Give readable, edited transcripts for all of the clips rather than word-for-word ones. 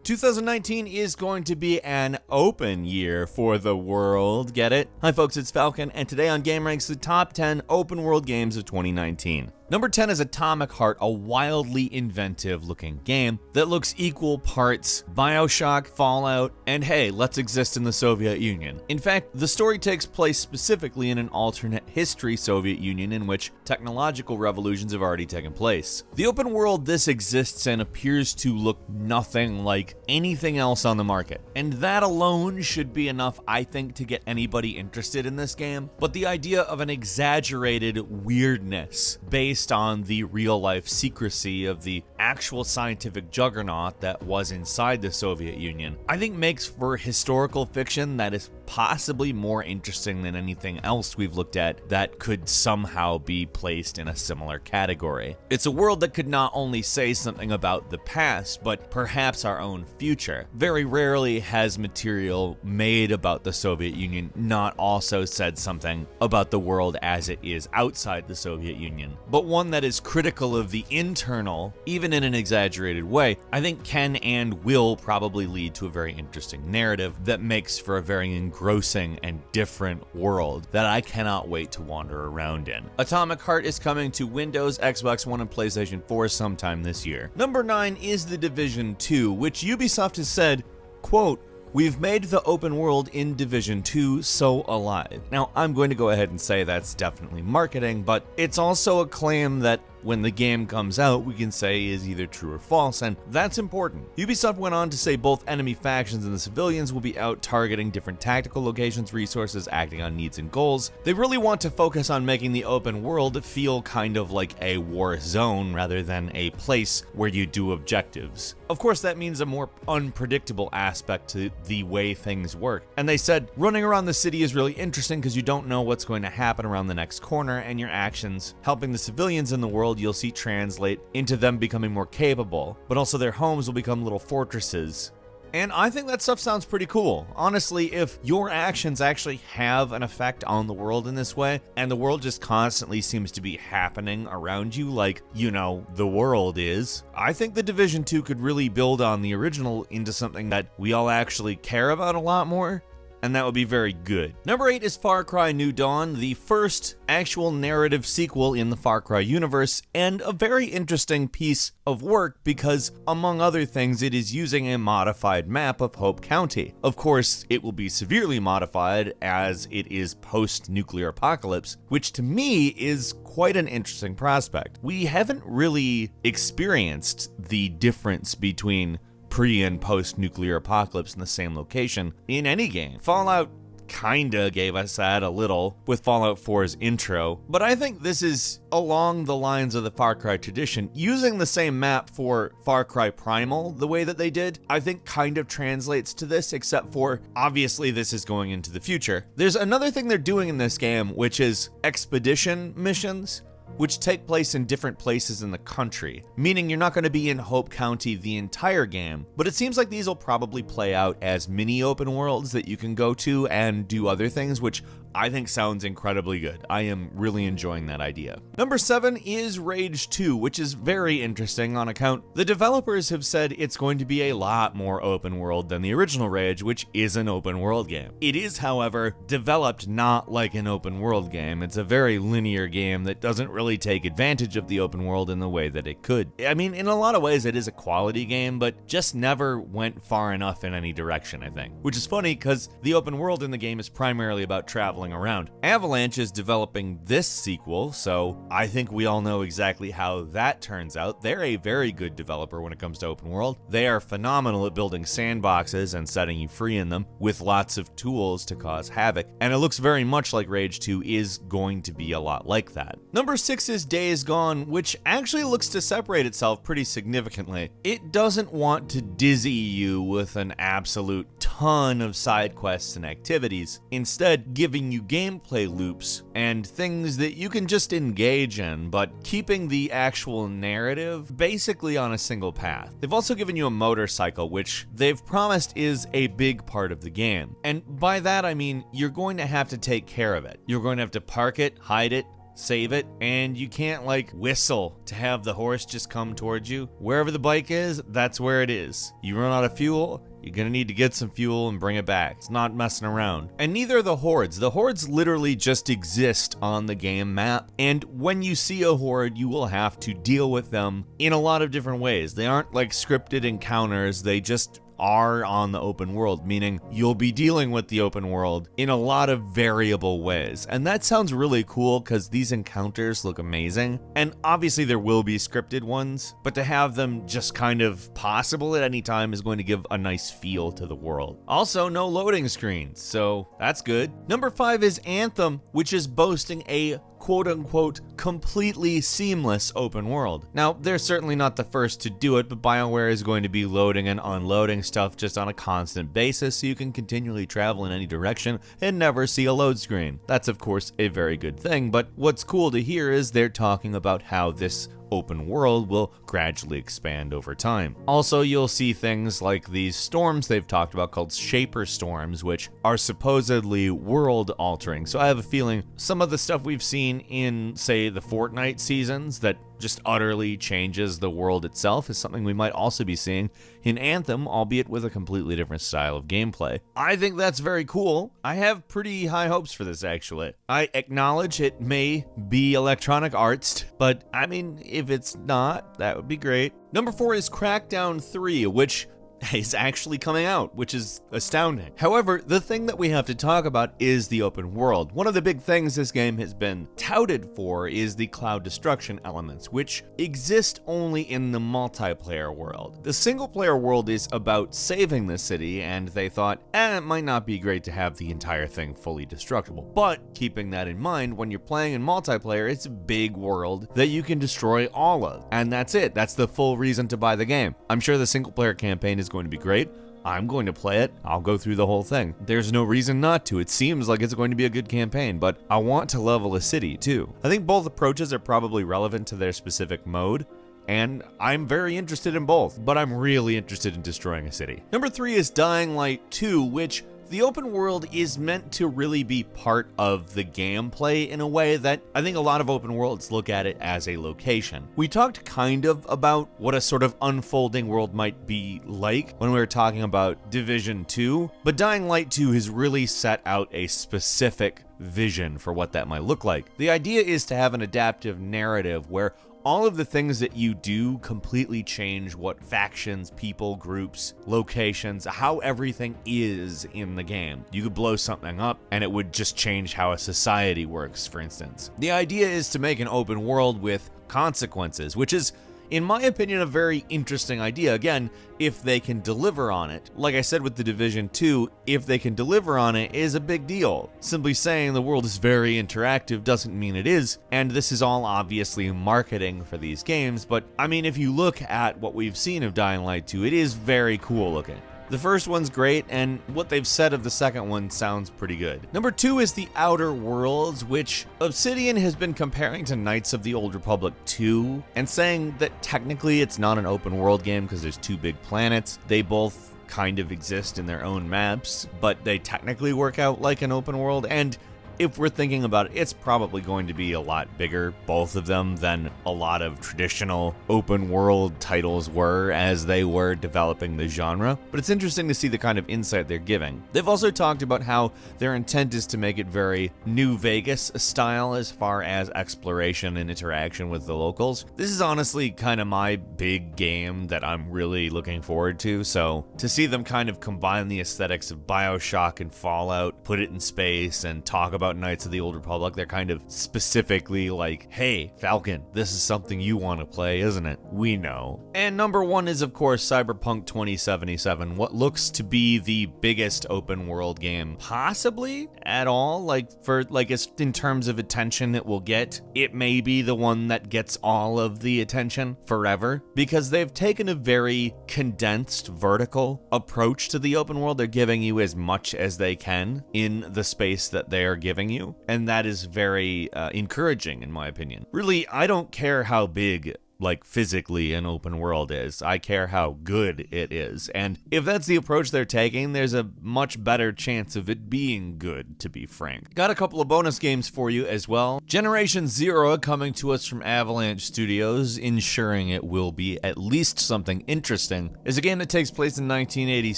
2019 is going to be an open year for the world, get it? Hi folks, it's Falcon, and today on GameRanks, the top 10 open world games of 2019. Number 10 is Atomic Heart, a wildly inventive looking game that looks equal parts BioShock, Fallout, and hey, let's exist in the Soviet Union. In fact, the story takes place specifically in an alternate history Soviet Union in which technological revolutions have already taken place. The open world this exists in appears to look nothing like anything else on the market, and that alone should be enough, I think, to get anybody interested in this game. But the idea of an exaggerated weirdness based on the real-life secrecy of the actual scientific juggernaut that was inside the Soviet Union, I think makes for historical fiction that is possibly more interesting than anything else we've looked at that could somehow be placed in a similar category. It's a world that could not only say something about the past, but perhaps our own future. Very rarely has material made about the Soviet Union not also said something about the world as it is outside the Soviet Union, but one that is critical of the internal, even in an exaggerated way, I think can and will probably lead to a very interesting narrative that makes for a very engrossing and different world that I cannot wait to wander around in. Atomic Heart is coming to Windows, Xbox One, and PlayStation 4 sometime this year. Number 9 is The Division 2, which Ubisoft has said, quote, "We've made the open world in Division 2 so alive." Now, I'm going to go ahead and say that's definitely marketing, but it's also a claim that when the game comes out, we can say is either true or false, and that's important. Ubisoft went on to say both enemy factions and the civilians will be out targeting different tactical locations, resources, acting on needs and goals. They really want to focus on making the open world feel kind of like a war zone rather than a place where you do objectives. Of course, that means a more unpredictable aspect to the way things work. And they said, running around the city is really interesting because you don't know what's going to happen around the next corner, and your actions helping the civilians in the world you'll see translate into them becoming more capable, but also their homes will become little fortresses. And I think that stuff sounds pretty cool. Honestly, if your actions actually have an effect on the world in this way, and the world just constantly seems to be happening around you like, you know, the world is, I think The Division 2 could really build on the original into something that we all actually care about a lot more. And that would be very good. Number 8 is Far Cry New Dawn, the first actual narrative sequel in the Far Cry universe, and a very interesting piece of work because, among other things, it is using a modified map of Hope County. Of course, it will be severely modified as it is post-nuclear apocalypse, which to me is quite an interesting prospect. We haven't really experienced the difference between pre- and post-nuclear apocalypse in the same location in any game. Fallout kinda gave us that a little with Fallout 4's intro, but I think this is along the lines of the Far Cry tradition. Using the same map for Far Cry Primal the way that they did, I think kind of translates to this, except for obviously this is going into the future. There's another thing they're doing in this game, which is expedition missions, which take place in different places in the country, meaning you're not going to be in Hope County the entire game, but it seems like these will probably play out as mini open worlds that you can go to and do other things, which I think sounds incredibly good. I am really enjoying that idea. Number 7 is Rage 2, which is very interesting on account the developers have said it's going to be a lot more open world than the original Rage, which is an open world game. It is, however, developed not like an open world game. It's a very linear game that doesn't really take advantage of the open world in the way that it could. I mean, in a lot of ways it is a quality game, but just never went far enough in any direction, I think. Which is funny because the open world in the game is primarily about traveling around. Avalanche is developing this sequel, so I think we all know exactly how that turns out. They're a very good developer when it comes to open world. They are phenomenal at building sandboxes and setting you free in them with lots of tools to cause havoc, and it looks very much like Rage 2 is going to be a lot like that. Number 6 is Days Gone, which actually looks to separate itself pretty significantly. It doesn't want to dizzy you with an absolute ton of side quests and activities, instead giving you gameplay loops and things that you can just engage in, but keeping the actual narrative basically on a single path. They've also given you a motorcycle, which they've promised is a big part of the game. And by that I mean you're going to have to take care of it. You're going to have to park it, hide it, save it, and you can't like whistle to have the horse just come towards you. Wherever the bike is, that's where it is. You run out of fuel, you're gonna need to get some fuel and bring it back. It's not messing around. And neither are the hordes. The hordes literally just exist on the game map, and when you see a horde, you will have to deal with them in a lot of different ways. They aren't like scripted encounters, they just are on the open world, meaning you'll be dealing with the open world in a lot of variable ways. And that sounds really cool because these encounters look amazing. And obviously there will be scripted ones, but to have them just kind of possible at any time is going to give a nice feel to the world. Also, no loading screens, so that's good. Number 5 is Anthem, which is boasting a quote-unquote completely seamless open world. Now, they're certainly not the first to do it, but BioWare is going to be loading and unloading stuff just on a constant basis, so you can continually travel in any direction and never see a load screen. That's of course a very good thing, but what's cool to hear is they're talking about how this open world will gradually expand over time. Also, you'll see things like these storms they've talked about called Shaper Storms, which are supposedly world altering. So I have a feeling some of the stuff we've seen in, say, the Fortnite seasons that just utterly changes the world itself is something we might also be seeing in Anthem, albeit with a completely different style of gameplay. I think that's very cool. I have pretty high hopes for this, actually. I acknowledge it may be Electronic Arts, but I mean, if it's not, that would be great. Number 4 is Crackdown 3, which is actually coming out, which is astounding. However, the thing that we have to talk about is the open world. One of the big things this game has been touted for is the cloud destruction elements, which exist only in the multiplayer world. The single player world is about saving the city, and they thought, it might not be great to have the entire thing fully destructible. But keeping that in mind, when you're playing in multiplayer, it's a big world that you can destroy all of. And that's it. That's the full reason to buy the game. I'm sure the single player campaign is going to be great. I'm going to play it. I'll go through the whole thing. There's no reason not to. It seems like it's going to be a good campaign, but I want to level a city too. I think both approaches are probably relevant to their specific mode, and I'm very interested in both, but I'm really interested in destroying a city. Number 3 is Dying Light 2, which the open world is meant to really be part of the gameplay in a way that I think a lot of open worlds look at it as a location. We talked kind of about what a sort of unfolding world might be like when we were talking about Division 2, but Dying Light 2 has really set out a specific vision for what that might look like. The idea is to have an adaptive narrative where all of the things that you do completely change what factions, people, groups, locations, how everything is in the game. You could blow something up and it would just change how a society works, for instance. The idea is to make an open world with consequences, which is, in my opinion, a very interesting idea. Again, if they can deliver on it. Like I said with the Division 2, if they can deliver on it is a big deal. Simply saying the world is very interactive doesn't mean it is, and this is all obviously marketing for these games, but I mean, if you look at what we've seen of Dying Light 2, it is very cool looking. The first one's great, and what they've said of the second one sounds pretty good. Number 2 is The Outer Worlds, which Obsidian has been comparing to Knights of the Old Republic 2, and saying that technically it's not an open world game because there's 2 big planets. They both kind of exist in their own maps, but they technically work out like an open world, and if we're thinking about it, it's probably going to be a lot bigger, both of them, than a lot of traditional open world titles were as they were developing the genre. But it's interesting to see the kind of insight they're giving. They've also talked about how their intent is to make it very New Vegas style as far as exploration and interaction with the locals. This is honestly kind of my big game that I'm really looking forward to, so to see them kind of combine the aesthetics of BioShock and Fallout, put it in space, and talk about Knights of the Old Republic, they're kind of specifically like, hey, Falcon, this is something you want to play, isn't it? We know. And number 1 is, of course, Cyberpunk 2077, what looks to be the biggest open world game possibly at all, in terms of attention it will get. It may be the one that gets all of the attention forever, because they've taken a very condensed vertical approach to the open world. They're giving you as much as they can in the space that they are giving you, and that is very encouraging in my opinion. Really, I don't care how big like physically an open world is. I care how good it is. And if that's the approach they're taking, there's a much better chance of it being good, to be frank. Got a couple of bonus games for you as well. Generation Zero coming to us from Avalanche Studios, ensuring it will be at least something interesting, is a game that takes place in 1980s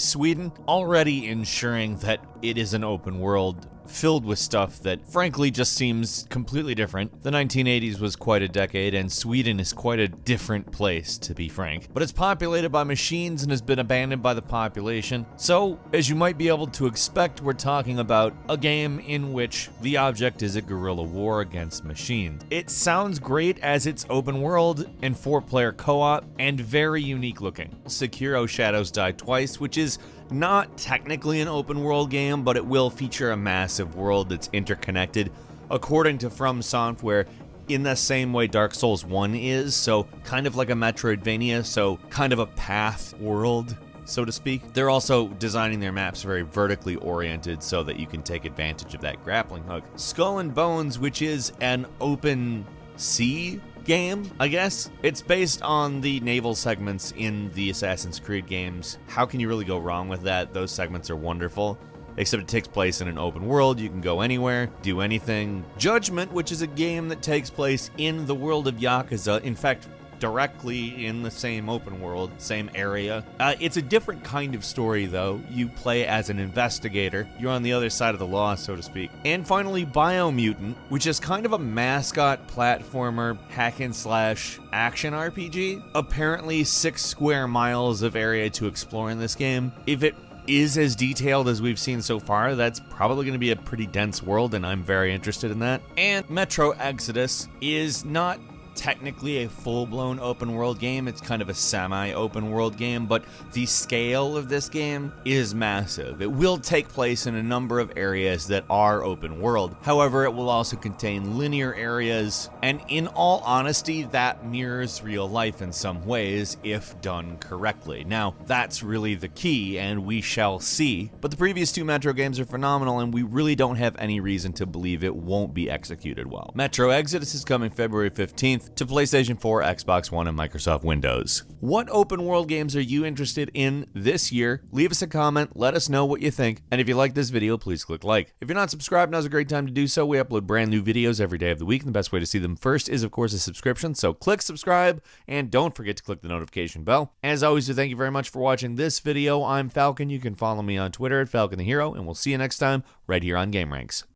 Sweden, already ensuring that it is an open world filled with stuff that frankly just seems completely different. The 1980s was quite a decade, and Sweden is quite a different place, to be frank. But it's populated by machines and has been abandoned by the population. So, as you might be able to expect, we're talking about a game in which the object is a guerrilla war against machines. It sounds great as it's open world and 4-player co-op and very unique looking. Sekiro Shadows Die Twice, which is not technically an open world game, but it will feature a massive world that's interconnected, according to From Software, in the same way Dark Souls 1 is, so kind of like a Metroidvania, so kind of a path world, so to speak. They're also designing their maps very vertically oriented so that you can take advantage of that grappling hook. Skull and Bones, which is an open sea game, I guess. It's based on the naval segments in the Assassin's Creed games. How can you really go wrong with that? Those segments are wonderful. Except it takes place in an open world. You can go anywhere, do anything. Judgment, which is a game that takes place in the world of Yakuza. In fact, directly in the same open world, same area. It's a different kind of story, though. You play as an investigator. You're on the other side of the law, so to speak. And finally, Biomutant, which is kind of a mascot platformer, hack and slash action RPG. Apparently 6 square miles of area to explore in this game. If it is as detailed as we've seen so far, that's probably going to be a pretty dense world, and I'm very interested in that. And Metro Exodus is not technically a full-blown open world game. It's kind of a semi-open world game, but the scale of this game is massive. It will take place in a number of areas that are open world. However, it will also contain linear areas, and in all honesty, that mirrors real life in some ways if done correctly. Now, that's really the key, and we shall see. But the previous 2 Metro games are phenomenal, and we really don't have any reason to believe it won't be executed well. Metro Exodus is coming February 15th to PlayStation 4, Xbox One, and Microsoft Windows. What open world games are you interested in this year? Leave us a comment, let us know what you think, and if you like this video, please click like. If you're not subscribed, now's a great time to do so. We upload brand new videos every day of the week, and the best way to see them first is, of course, a subscription, so click subscribe, and don't forget to click the notification bell. As always, thank you very much for watching this video. I'm Falcon. You can follow me on Twitter at Falcon the Hero, and we'll see you next time right here on GameRanks.